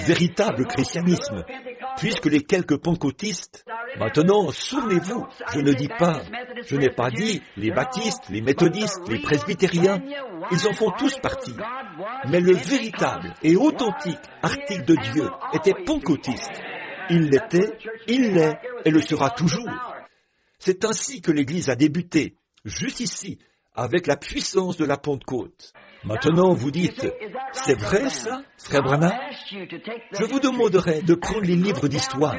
véritable christianisme, puisque les quelques pentecôtistes, maintenant, souvenez-vous, je n'ai pas dit les baptistes, les méthodistes, les presbytériens, ils en font tous partie. Mais le véritable et authentique article de Dieu était pentecôtiste. Il l'était, il l'est et le sera toujours. C'est ainsi que l'Église a débuté, juste ici, avec la puissance de la Pentecôte. Maintenant, vous dites, c'est vrai ça, frère Branham? Je vous demanderai de prendre les livres d'histoire,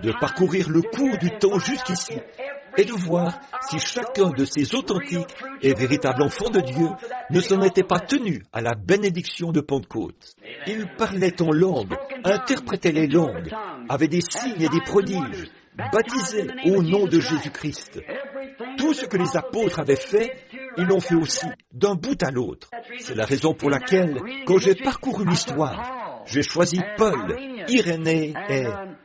de parcourir le cours du temps jusqu'ici, et de voir si chacun de ces authentiques et véritables enfants de Dieu ne s'en était pas tenu à la bénédiction de Pentecôte. Ils parlaient en langue, interprétaient les langues, avaient des signes et des prodiges, baptisés au nom de Jésus-Christ. Tout ce que les apôtres avaient fait, ils l'ont fait aussi, d'un bout à l'autre. C'est la raison pour laquelle, quand j'ai parcouru l'histoire, j'ai choisi Paul, Irénée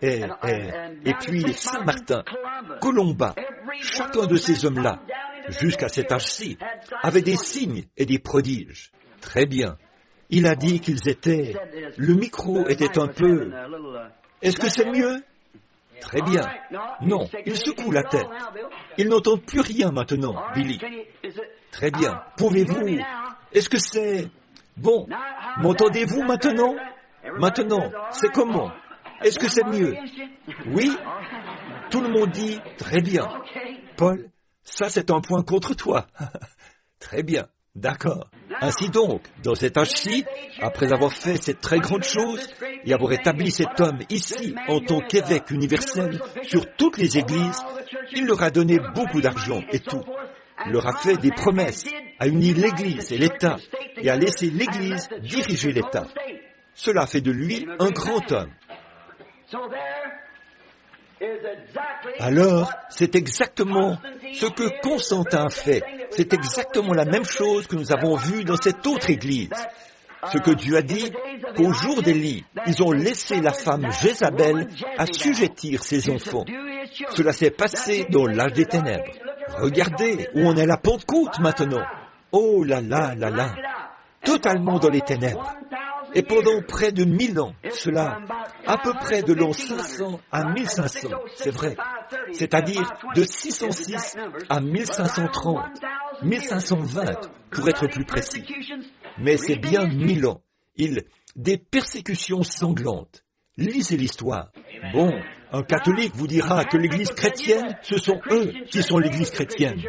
et puis Saint-Martin, Colomba. Chacun de ces hommes-là, jusqu'à cet âge-ci, avait des signes et des prodiges. Très bien. Il a dit qu'ils étaient... Le micro était un peu... Est-ce que c'est mieux? Très bien. Non, il secoue la tête. Il n'entend plus rien maintenant, Billy. Très bien. Pouvez-vous... Est-ce que c'est... Bon, m'entendez-vous maintenant? Maintenant, c'est comment? Est-ce que c'est mieux? Oui? Tout le monde dit, très bien. Paul, ça c'est un point contre toi. Très bien, d'accord. Ainsi donc, dans cet âge-ci, après avoir fait cette très grande chose et avoir établi cet homme ici en tant qu'évêque universel sur toutes les églises, il leur a donné beaucoup d'argent et tout. Il leur a fait des promesses, a uni l'Église et l'État et a laissé l'Église diriger l'État. Cela fait de lui un grand homme. Alors, c'est exactement ce que Constantin a fait. C'est exactement la même chose que nous avons vu dans cette autre église. Ce que Dieu a dit, qu'au jour d'Élie, ils ont laissé la femme Jézabel assujettir ses enfants. Cela s'est passé dans l'âge des ténèbres. Regardez où on est à la Pentecôte maintenant. Oh là là là là. Totalement dans les ténèbres. Et pendant près de 1000 ans, cela, à peu près de l'an 500 à 1500, c'est vrai, c'est-à-dire de 606 à 1530, 1520, pour être plus précis. Mais c'est bien 1000 ans. Des persécutions sanglantes. Lisez l'histoire. Bon, un catholique vous dira que l'Église chrétienne, ce sont eux qui sont l'Église chrétienne.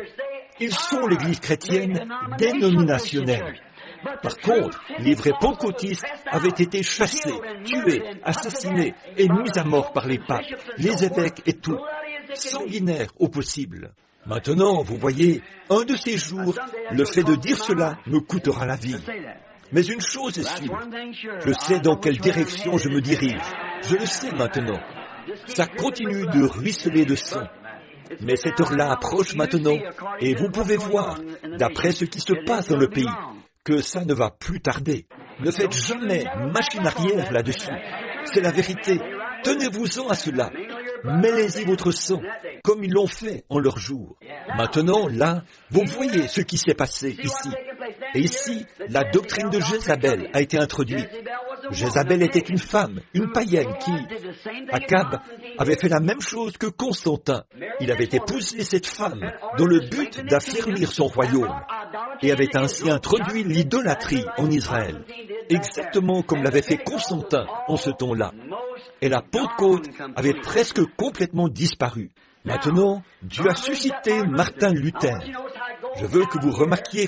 Ils sont l'Église chrétienne dénominationnelle. Par contre, les vrais pentecôtistes avaient été chassés, tués, assassinés et mis à mort par les papes, les évêques et tout, sanguinaires au possible. Maintenant, vous voyez, un de ces jours, le fait de dire cela me coûtera la vie. Mais une chose est sûre, je sais dans quelle direction je me dirige. Je le sais maintenant. Ça continue de ruisseler de sang. Mais cette heure-là approche maintenant, et vous pouvez voir, d'après ce qui se passe dans le pays, que ça ne va plus tarder. Ne faites jamais machine arrière là-dessus. C'est la vérité. Tenez-vous-en à cela. Mêlez-y votre sang, comme ils l'ont fait en leur jour. Maintenant, là, vous voyez ce qui s'est passé ici. Et ici, la doctrine de Jézabel a été introduite. Jézabel était une femme, une païenne qui, Akab, avait fait la même chose que Constantin. Il avait épousé cette femme dans le but d'affermir son royaume et avait ainsi introduit l'idolâtrie en Israël, exactement comme l'avait fait Constantin en ce temps-là. Et la Pentecôte avait presque complètement disparu. Maintenant, Dieu a suscité Martin Luther. Je veux que vous remarquiez